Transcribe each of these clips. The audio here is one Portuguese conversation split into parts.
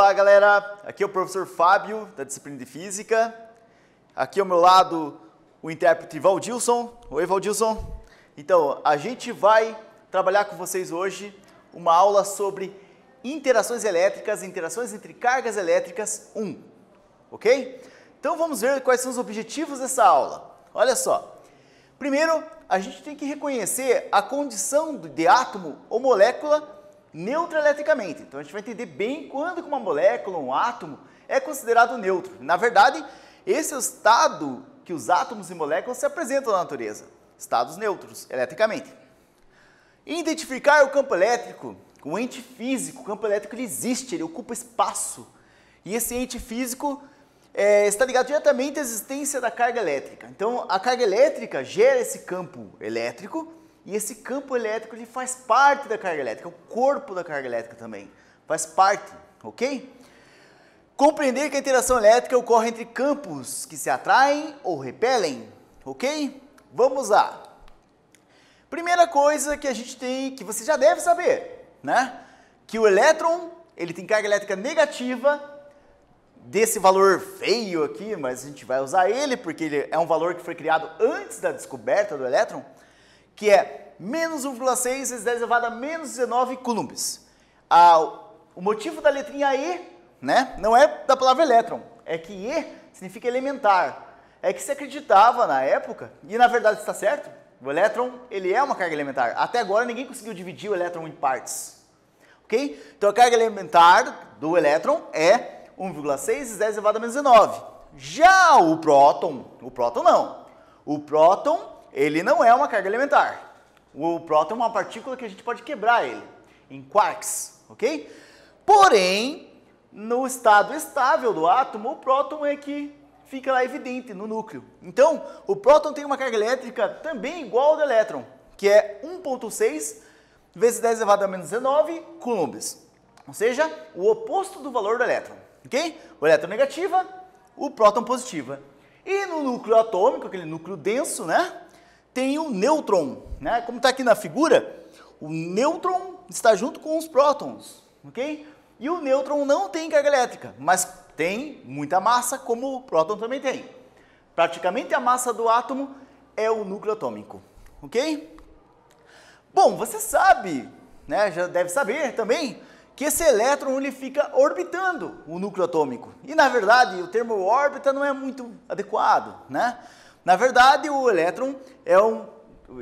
Olá, galera! Aqui é o professor Fábio, da disciplina de Física. Aqui ao meu lado, o intérprete Valdilson. Oi, Valdilson. Então, a gente vai trabalhar com vocês hoje uma aula sobre interações elétricas, interações entre cargas elétricas 1. Ok? Então, vamos ver quais são os objetivos dessa aula. Olha só. Primeiro, a gente tem que reconhecer a condição de átomo ou molécula neutra eletricamente. Então a gente vai entender bem quando uma molécula, um átomo, é considerado neutro. Na verdade, esse é o estado que os átomos e moléculas se apresentam na natureza. Estados neutros, eletricamente. Identificar o campo elétrico, o ente físico. O campo elétrico ele existe, ele ocupa espaço. E esse ente físico está ligado diretamente à existência da carga elétrica. Então a carga elétrica gera esse campo elétrico. E esse campo elétrico ele faz parte da carga elétrica, o corpo da carga elétrica também faz parte, ok? Compreender que a interação elétrica ocorre entre campos que se atraem ou repelem, ok? Vamos lá. Primeira coisa que a gente tem, que você já deve saber, né? Que o elétron, ele tem carga elétrica negativa, desse valor feio aqui, mas a gente vai usar ele porque ele é um valor que foi criado antes da descoberta do elétron, que é menos 1,6 vezes 10 elevado a menos 19 coulombs. O motivo da letrinha E, né, não é da palavra elétron, é que E significa elementar. É que se acreditava na época, e na verdade está certo, o elétron ele é uma carga elementar. Até agora ninguém conseguiu dividir o elétron em partes. Ok? Então a carga elementar do elétron é 1,6 vezes 10 elevado a menos 19. Já o próton não. O próton ele não é uma carga elementar. O próton é uma partícula que a gente pode quebrar ele em quarks, ok? Porém, no estado estável do átomo, o próton é que fica lá evidente no núcleo. Então, o próton tem uma carga elétrica também igual ao do elétron, que é 1,6 vezes 10 elevado a menos 19 coulombs. Ou seja, o oposto do valor do elétron, ok? O elétron negativa, o próton positiva. E no núcleo atômico, aquele núcleo denso, né? Tem o nêutron, né? Como está aqui na figura, o nêutron está junto com os prótons, ok? E o nêutron não tem carga elétrica, mas tem muita massa, como o próton também tem. Praticamente a massa do átomo é o núcleo atômico, ok? Bom, você sabe, né? Já deve saber também, que esse elétron ele fica orbitando o núcleo atômico. E na verdade, o termo órbita não é muito adequado, né? Na verdade, o elétron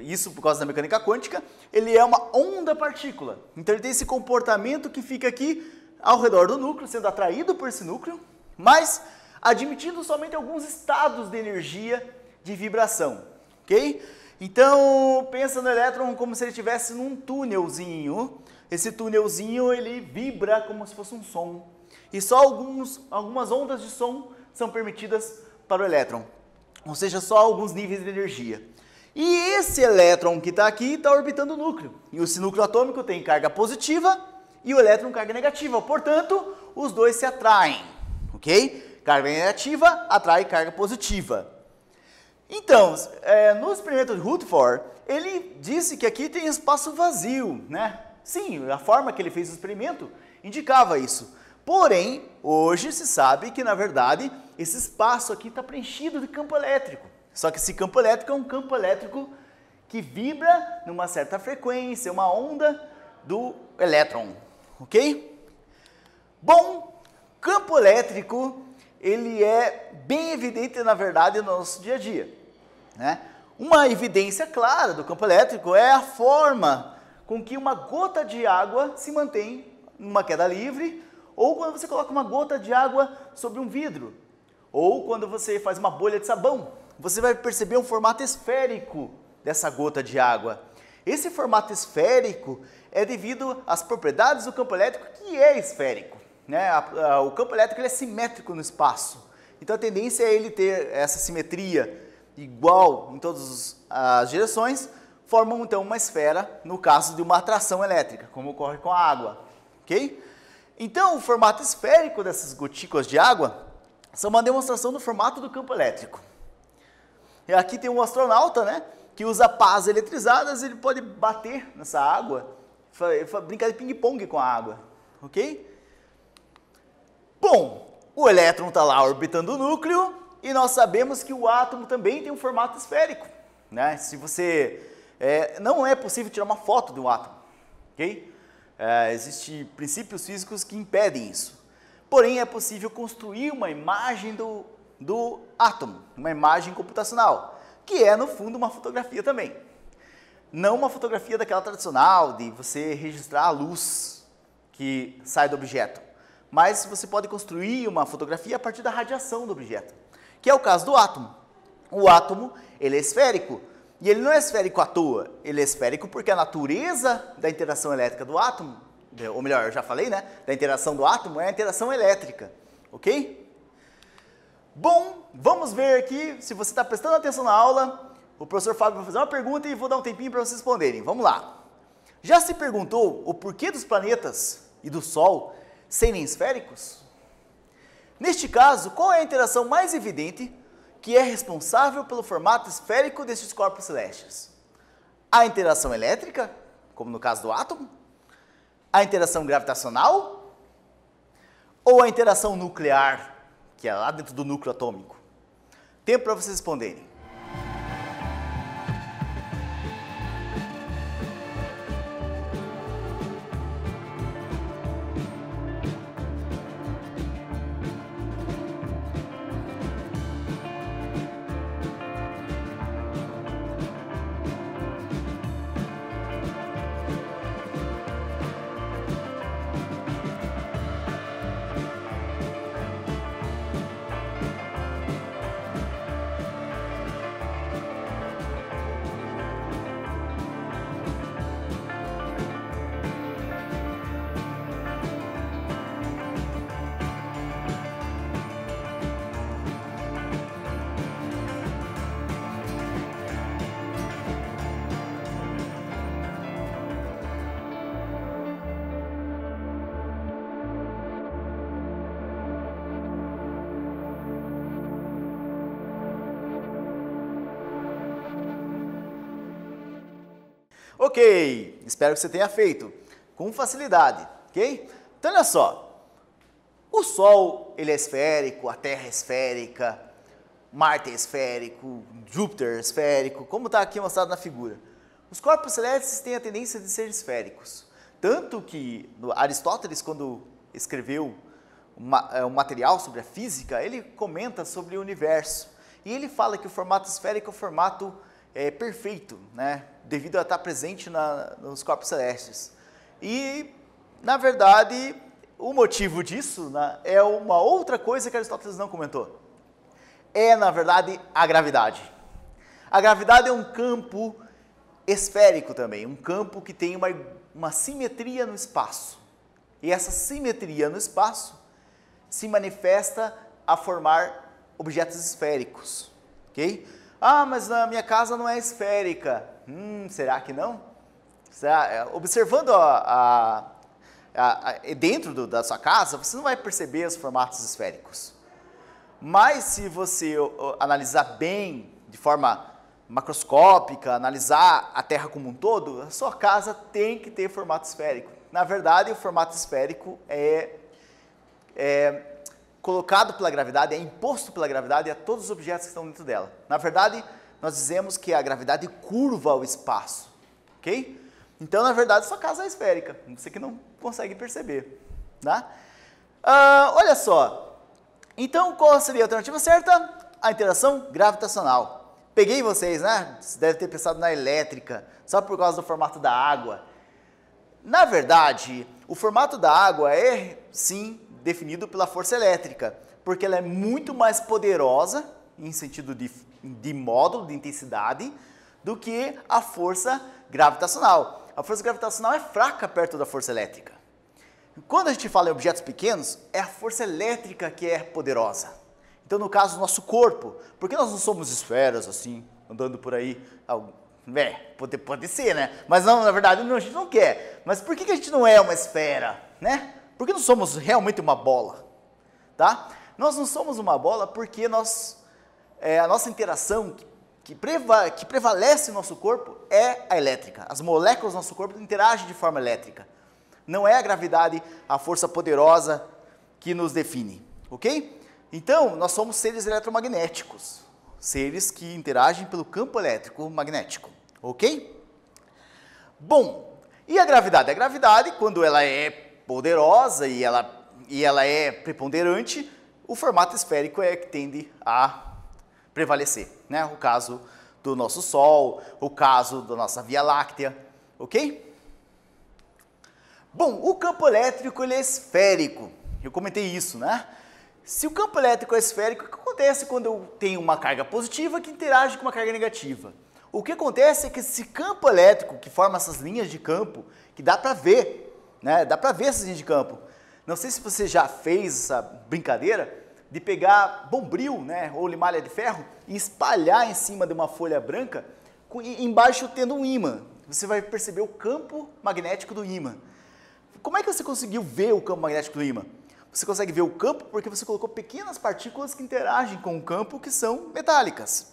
isso por causa da mecânica quântica, ele é uma onda-partícula. Então ele tem esse comportamento que fica aqui ao redor do núcleo, sendo atraído por esse núcleo, mas admitindo somente alguns estados de energia de vibração, ok? Então, pensa no elétron como se ele estivesse num túnelzinho. Esse túnelzinho, ele vibra como se fosse um som. E só algumas ondas de som são permitidas para o elétron. Ou seja, só alguns níveis de energia. E esse elétron que está aqui está orbitando o núcleo. E esse núcleo atômico tem carga positiva e o elétron carga negativa. Portanto, os dois se atraem. Ok? Carga negativa atrai carga positiva. Então, no experimento de Rutherford, ele disse que aqui tem espaço vazio, né? Sim, a forma que ele fez o experimento indicava isso. Porém, hoje se sabe que, na verdade, esse espaço aqui está preenchido de campo elétrico. Só que esse campo elétrico é um campo elétrico que vibra numa certa frequência, uma onda do elétron, ok? Bom, campo elétrico, ele é bem evidente, na verdade, no nosso dia a dia, né? Uma evidência clara do campo elétrico é a forma com que uma gota de água se mantém numa queda livre, ou quando você coloca uma gota de água sobre um vidro, ou quando você faz uma bolha de sabão, você vai perceber um formato esférico dessa gota de água. Esse formato esférico é devido às propriedades do campo elétrico, que é esférico, né? O campo elétrico ele é simétrico no espaço, então a tendência é ele ter essa simetria igual em todas as direções, formam então uma esfera no caso de uma atração elétrica, como ocorre com a água, ok? Então, o formato esférico dessas gotículas de água são uma demonstração do formato do campo elétrico. E aqui tem um astronauta, né, que usa pás eletrizadas, ele pode bater nessa água, brincar de ping-pong com a água, ok? Bom, o elétron está lá orbitando o núcleo e nós sabemos que o átomo também tem um formato esférico, né? Se você não é possível tirar uma foto de um átomo, ok? Existem princípios físicos que impedem isso. Porém, é possível construir uma imagem do átomo, uma imagem computacional, que é, no fundo, uma fotografia também. Não uma fotografia daquela tradicional, de você registrar a luz que sai do objeto, mas você pode construir uma fotografia a partir da radiação do objeto, que é o caso do átomo. O átomo, ele é esférico, e ele não é esférico à toa, ele é esférico porque a natureza da interação elétrica do átomo, ou melhor, eu já falei, né, da interação do átomo é a interação elétrica, ok? Bom, vamos ver aqui, se você está prestando atenção na aula, o professor Fábio vai fazer uma pergunta e vou dar um tempinho para vocês responderem. Vamos lá. Já se perguntou o porquê dos planetas e do Sol serem esféricos? Neste caso, qual é a interação mais evidente que é responsável pelo formato esférico destes corpos celestes? A interação elétrica, como no caso do átomo? A interação gravitacional? Ou a interação nuclear, que é lá dentro do núcleo atômico? Tempo para vocês responderem. Ok, espero que você tenha feito com facilidade, ok? Então olha só, o Sol ele é esférico, a Terra é esférica, Marte é esférico, Júpiter é esférico, como está aqui mostrado na figura. Os corpos celestes têm a tendência de ser esféricos, tanto que Aristóteles, quando escreveu um material sobre a física, ele comenta sobre o universo, e ele fala que o formato esférico é o formato perfeito, né? Devido a estar presente nos corpos celestes. E, na verdade, o motivo disso, né, é uma outra coisa que Aristóteles não comentou. É, na verdade, a gravidade. A gravidade é um campo esférico também, um campo que tem uma simetria no espaço. E essa simetria no espaço se manifesta a formar objetos esféricos, ok? Ah, mas na minha casa não é esférica. Será que não? Observando dentro da sua casa, você não vai perceber os formatos esféricos. Mas se você analisar bem, de forma macroscópica, analisar a Terra como um todo, a sua casa tem que ter formato esférico. Na verdade, o formato esférico é colocado pela gravidade, é imposto pela gravidade a todos os objetos que estão dentro dela. Na verdade, nós dizemos que a gravidade curva o espaço, ok? Então, na verdade, sua casa é esférica, você que não consegue perceber, tá? Olha só, então qual seria a alternativa certa? A interação gravitacional. Peguei vocês, né? Você deve ter pensado na elétrica, só por causa do formato da água. Na verdade, o formato da água é, sim, definido pela força elétrica, porque ela é muito mais poderosa, em sentido de módulo, de intensidade, do que a força gravitacional. A força gravitacional é fraca perto da força elétrica. Quando a gente fala em objetos pequenos, é a força elétrica que é poderosa. Então, no caso do nosso corpo, por que nós não somos esferas assim, andando por aí? Pode ser, né? Mas não, na verdade, a gente não quer. Mas por que a gente não é uma esfera, né? Por que não somos realmente uma bola? Tá? Nós não somos uma bola porque a nossa interação que prevalece no nosso corpo é a elétrica. As moléculas do nosso corpo interagem de forma elétrica. Não é a gravidade, a força poderosa que nos define, ok? Então, nós somos seres eletromagnéticos, seres que interagem pelo campo elétrico magnético, ok? Bom, e a gravidade? A gravidade, quando ela é poderosa e ela é preponderante, o formato esférico é que tende a prevalecer, né? O caso do nosso Sol, o caso da nossa Via Láctea, ok? Bom, o campo elétrico ele é esférico, eu comentei isso, né? Se o campo elétrico é esférico, o que acontece quando eu tenho uma carga positiva que interage com uma carga negativa? O que acontece é que esse campo elétrico que forma essas linhas de campo, que dá para ver, né? Dá para ver essas linhas de campo. Não sei se você já fez essa brincadeira de pegar bombril, né, ou limalha de ferro e espalhar em cima de uma folha branca, embaixo tendo um ímã. Você vai perceber o campo magnético do ímã. Como é que você conseguiu ver o campo magnético do ímã? Você consegue ver o campo porque você colocou pequenas partículas que interagem com o campo que são metálicas.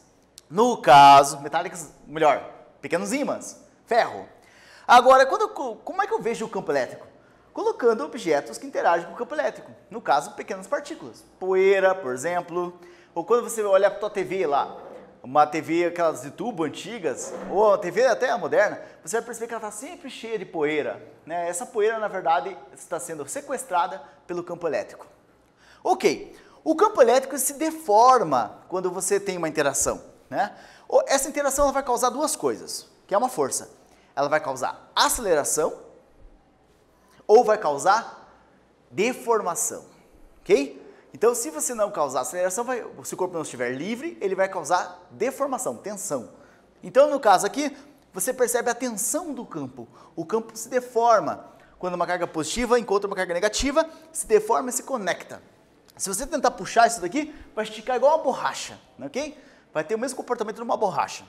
No caso, metálicas, melhor, pequenos ímãs, ferro. Agora, como é que eu vejo o campo elétrico? Colocando objetos que interagem com o campo elétrico. No caso, pequenas partículas. Poeira, por exemplo. Ou quando você olha para a tua TV lá, uma TV, aquelas de tubo antigas, ou a TV até moderna, você vai perceber que ela está sempre cheia de poeira, né? Essa poeira, na verdade, está sendo sequestrada pelo campo elétrico. Ok, o campo elétrico se deforma quando você tem uma interação, né? Essa interação ela vai causar duas coisas, que é uma força. Ela vai causar aceleração ou vai causar deformação, ok? Então, se você não causar aceleração, se o corpo não estiver livre, ele vai causar deformação, tensão. Então, no caso aqui, você percebe a tensão do campo. O campo se deforma. Quando uma carga positiva encontra uma carga negativa, se deforma e se conecta. Se você tentar puxar isso daqui, vai esticar igual uma borracha, ok? Vai ter o mesmo comportamento de uma borracha.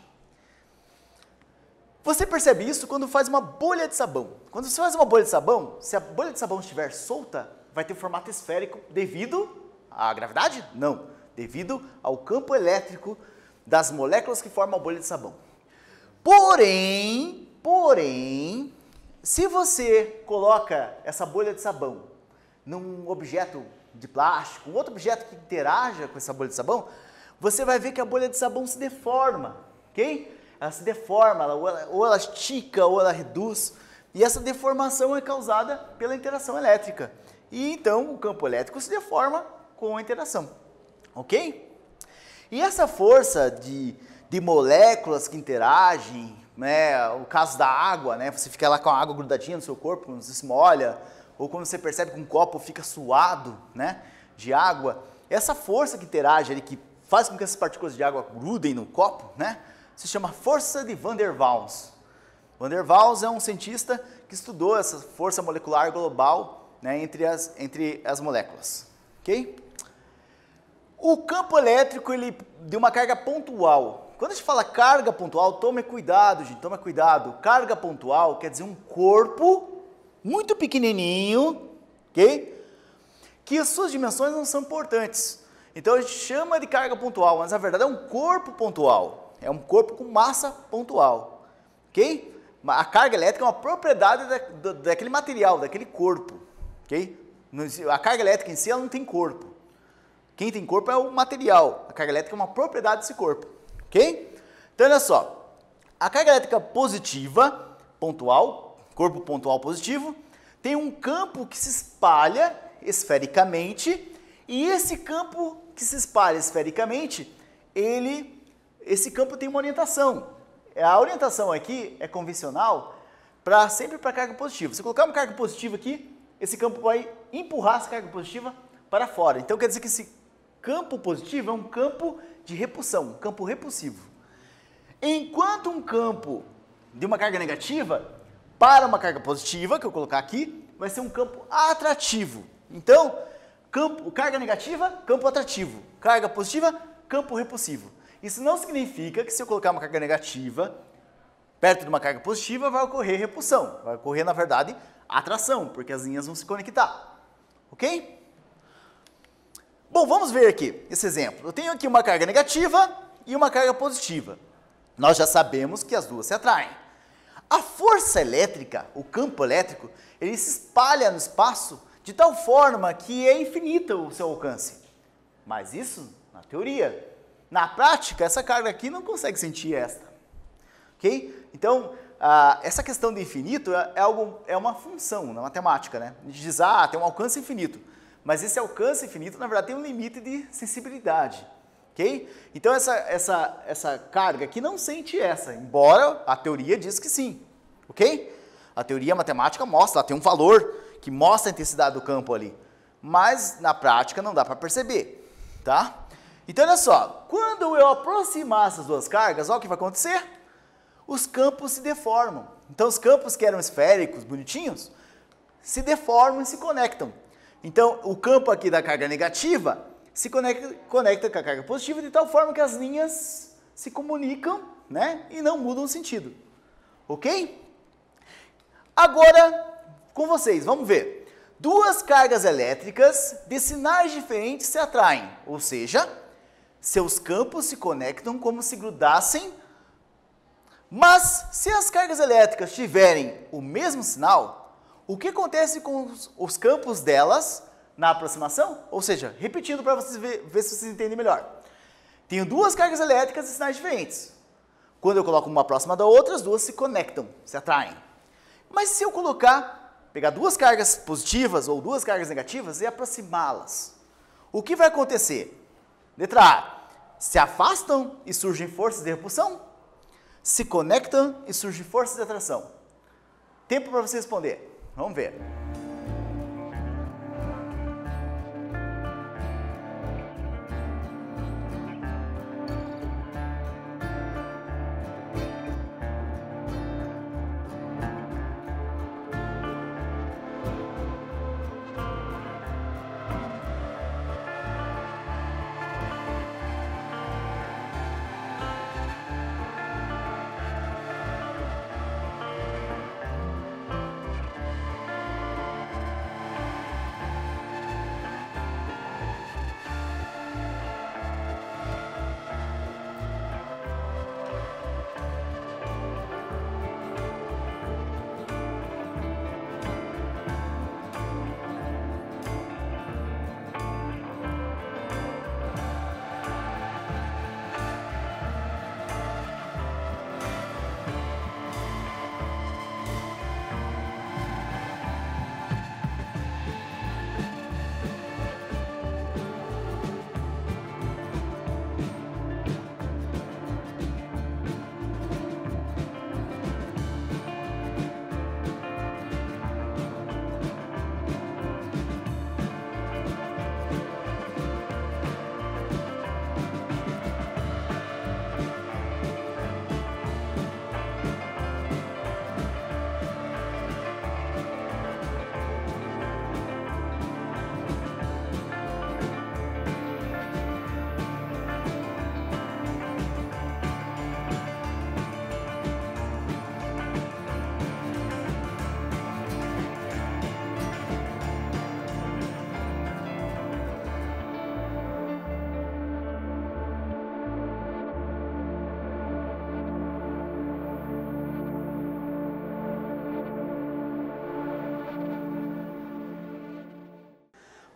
Você percebe isso quando faz uma bolha de sabão. Quando você faz uma bolha de sabão, se a bolha de sabão estiver solta, vai ter formato esférico devido à gravidade? Não, devido ao campo elétrico das moléculas que formam a bolha de sabão. Porém, se você coloca essa bolha de sabão num objeto de plástico, um outro objeto que interaja com essa bolha de sabão, você vai ver que a bolha de sabão se deforma, ok? Ela se deforma, ou ela estica, ou ela reduz, e essa deformação é causada pela interação elétrica. E então o campo elétrico se deforma com a interação, ok? E essa força de moléculas que interagem, né, o caso da água, né, você fica lá com a água grudadinha no seu corpo, quando você se molha, ou quando você percebe que um copo fica suado, né, de água, essa força que interage ali, que faz com que essas partículas de água grudem no copo, né, se chama força de Van der Waals. Van der Waals é um cientista que estudou essa força molecular global, né, entre as moléculas, ok? O campo elétrico, ele de uma carga pontual. Quando a gente fala carga pontual, tome cuidado, gente, tome cuidado. Carga pontual quer dizer um corpo muito pequenininho, ok? Que as suas dimensões não são importantes. Então a gente chama de carga pontual, mas na verdade é um corpo pontual. É um corpo com massa pontual, ok? A carga elétrica é uma propriedade daquele material, daquele corpo, ok? A carga elétrica em si ela não tem corpo. Quem tem corpo é o material. A carga elétrica é uma propriedade desse corpo, ok? Então, olha só. A carga elétrica positiva, pontual, corpo pontual positivo, tem um campo que se espalha esfericamente, e esse campo que se espalha esfericamente, esse campo tem uma orientação. A orientação aqui é convencional sempre para carga positiva. Se eu colocar uma carga positiva aqui, esse campo vai empurrar essa carga positiva para fora. Então quer dizer que esse campo positivo é um campo de repulsão, um campo repulsivo. Enquanto um campo de uma carga negativa para uma carga positiva, que eu colocar aqui, vai ser um campo atrativo. Então, carga negativa, campo atrativo. Carga positiva, campo repulsivo. Isso não significa que se eu colocar uma carga negativa perto de uma carga positiva, vai ocorrer repulsão. Vai ocorrer, na verdade, atração, porque as linhas vão se conectar. Ok? Bom, vamos ver aqui esse exemplo. Eu tenho aqui uma carga negativa e uma carga positiva. Nós já sabemos que as duas se atraem. A força elétrica, o campo elétrico, ele se espalha no espaço de tal forma que é infinita o seu alcance. Mas isso na teoria. Na prática, essa carga aqui não consegue sentir esta. Ok? Então, essa questão de infinito é uma função na matemática, né? A gente diz, tem um alcance infinito. Mas esse alcance infinito, na verdade, tem um limite de sensibilidade. Ok? Então, essa carga aqui não sente essa, embora a teoria diz que sim. Ok? A teoria matemática mostra, ela tem um valor que mostra a intensidade do campo ali. Mas, na prática, não dá para perceber. Tá? Então, olha só. Quando eu aproximar essas duas cargas, olha o que vai acontecer. Os campos se deformam. Então, os campos que eram esféricos, bonitinhos, se deformam e se conectam. Então, o campo aqui da carga negativa se conecta com a carga positiva de tal forma que as linhas se comunicam, né, e não mudam o sentido. Ok? Agora, com vocês, vamos ver. Duas cargas elétricas de sinais diferentes se atraem, ou seja, seus campos se conectam como se grudassem. Mas, se as cargas elétricas tiverem o mesmo sinal, o que acontece com os campos delas na aproximação? Ou seja, repetindo para vocês ver se vocês entendem melhor. Tenho duas cargas elétricas de sinais diferentes. Quando eu coloco uma próxima da outra, as duas se conectam, se atraem. Mas se eu pegar duas cargas positivas ou duas cargas negativas e aproximá-las, o que vai acontecer? Letra A. Se afastam e surgem forças de repulsão? Se conectam e surgem forças de atração? Tempo para você responder. Vamos ver.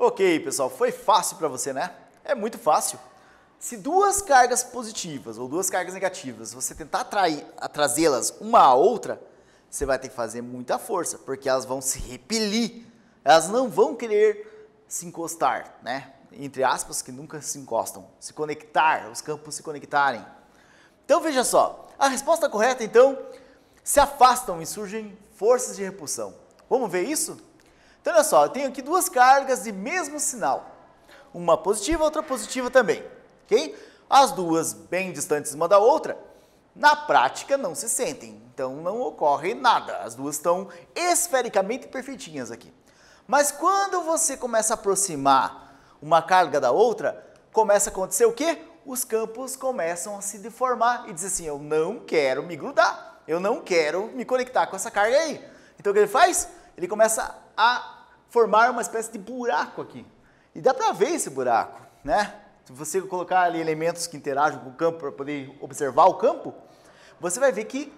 Ok, pessoal, foi fácil para você, né? É muito fácil. Se duas cargas positivas ou duas cargas negativas, você tentar trazê-las uma à outra, você vai ter que fazer muita força, porque elas vão se repelir, elas não vão querer se encostar, né? Entre aspas, que nunca se encostam, se conectar, os campos se conectarem. Então veja só, a resposta correta então, se afastam e surgem forças de repulsão. Vamos ver isso? Então olha só, eu tenho aqui duas cargas de mesmo sinal, uma positiva, outra positiva também, ok? As duas bem distantes uma da outra, na prática não se sentem, então não ocorre nada, as duas estão esfericamente perfeitinhas aqui. Mas quando você começa a aproximar uma carga da outra, começa a acontecer o quê? Os campos começam a se deformar e dizer assim, eu não quero me grudar, eu não quero me conectar com essa carga aí. Então o que ele faz? Ele começa a formar uma espécie de buraco aqui. E dá para ver esse buraco, né? Se você colocar ali elementos que interagem com o campo para poder observar o campo, você vai ver que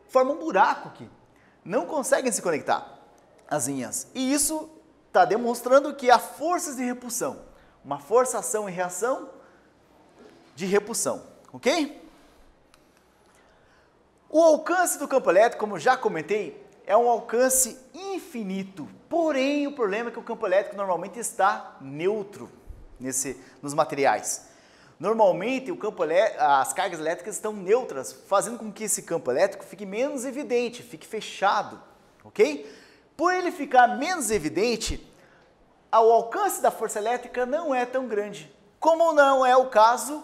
forma um buraco aqui. Não conseguem se conectar as linhas. E isso está demonstrando que há forças de repulsão. Uma força, ação e reação de repulsão, ok? O alcance do campo elétrico, como já comentei, é um alcance infinito. Porém, o problema é que o campo elétrico normalmente está neutro nos materiais. Normalmente, as cargas elétricas estão neutras, fazendo com que esse campo elétrico fique menos evidente, fique fechado, ok? Por ele ficar menos evidente, o alcance da força elétrica não é tão grande, como não é o caso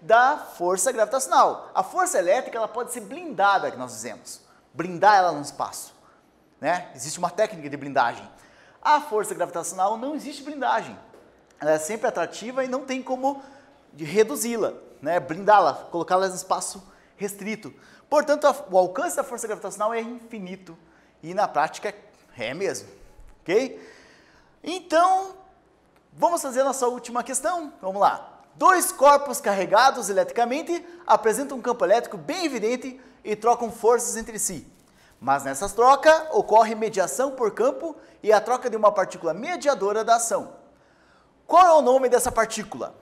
da força gravitacional. A força elétrica ela pode ser blindada, que nós dizemos, blindar ela no espaço, né? Existe uma técnica de blindagem. A força gravitacional não existe blindagem, ela é sempre atrativa e não tem como reduzi-la, né? Blindá-la, colocá-la no espaço restrito. Portanto, o alcance da força gravitacional é infinito e na prática é mesmo, ok? Então, vamos fazer a nossa última questão. Vamos lá. Dois corpos carregados eletricamente apresentam um campo elétrico bem evidente e trocam forças entre si. Mas nessas trocas ocorre mediação por campo e a troca de uma partícula mediadora da ação. Qual é o nome dessa partícula?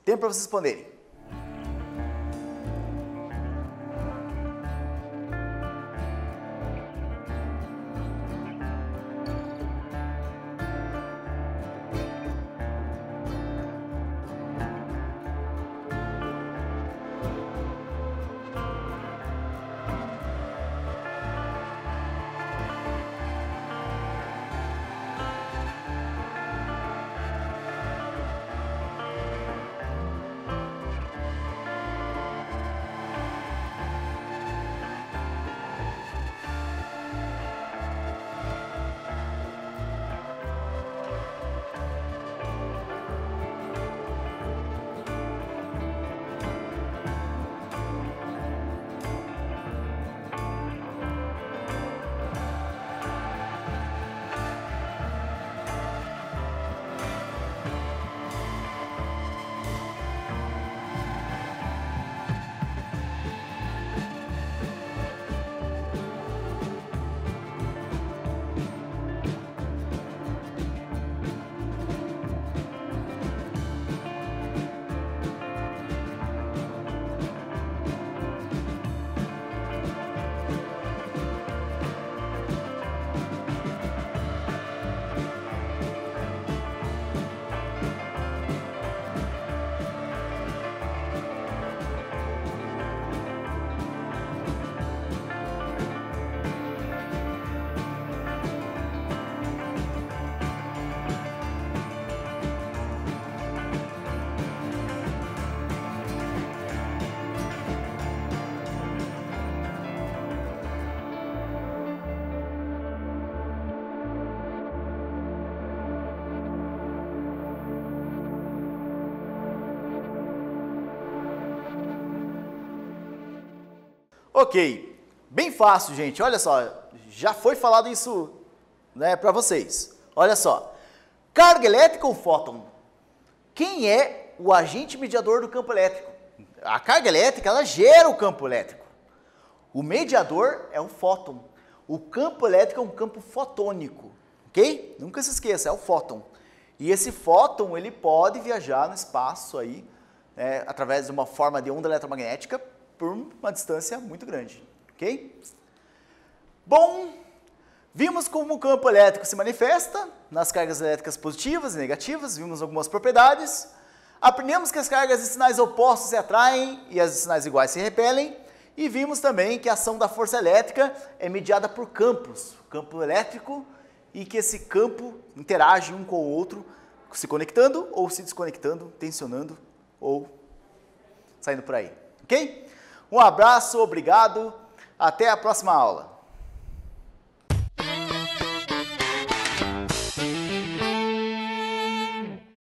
Tempo para vocês responderem. Ok, bem fácil, gente. Olha só, já foi falado isso, né, para vocês. Olha só, carga elétrica ou fóton? Quem é o agente mediador do campo elétrico? A carga elétrica, ela gera o campo elétrico. O mediador é o fóton. O campo elétrico é um campo fotônico, ok? Nunca se esqueça, é o fóton. E esse fóton, ele pode viajar no espaço aí, através de uma forma de onda eletromagnética, por uma distância muito grande, ok? Bom, vimos como o campo elétrico se manifesta nas cargas elétricas positivas e negativas, vimos algumas propriedades, aprendemos que as cargas de sinais opostos se atraem e as de sinais iguais se repelem, e vimos também que a ação da força elétrica é mediada por campos, campo elétrico, e que esse campo interage um com o outro, se conectando ou se desconectando, tensionando ou saindo por aí, ok? Um abraço, obrigado, até a próxima aula.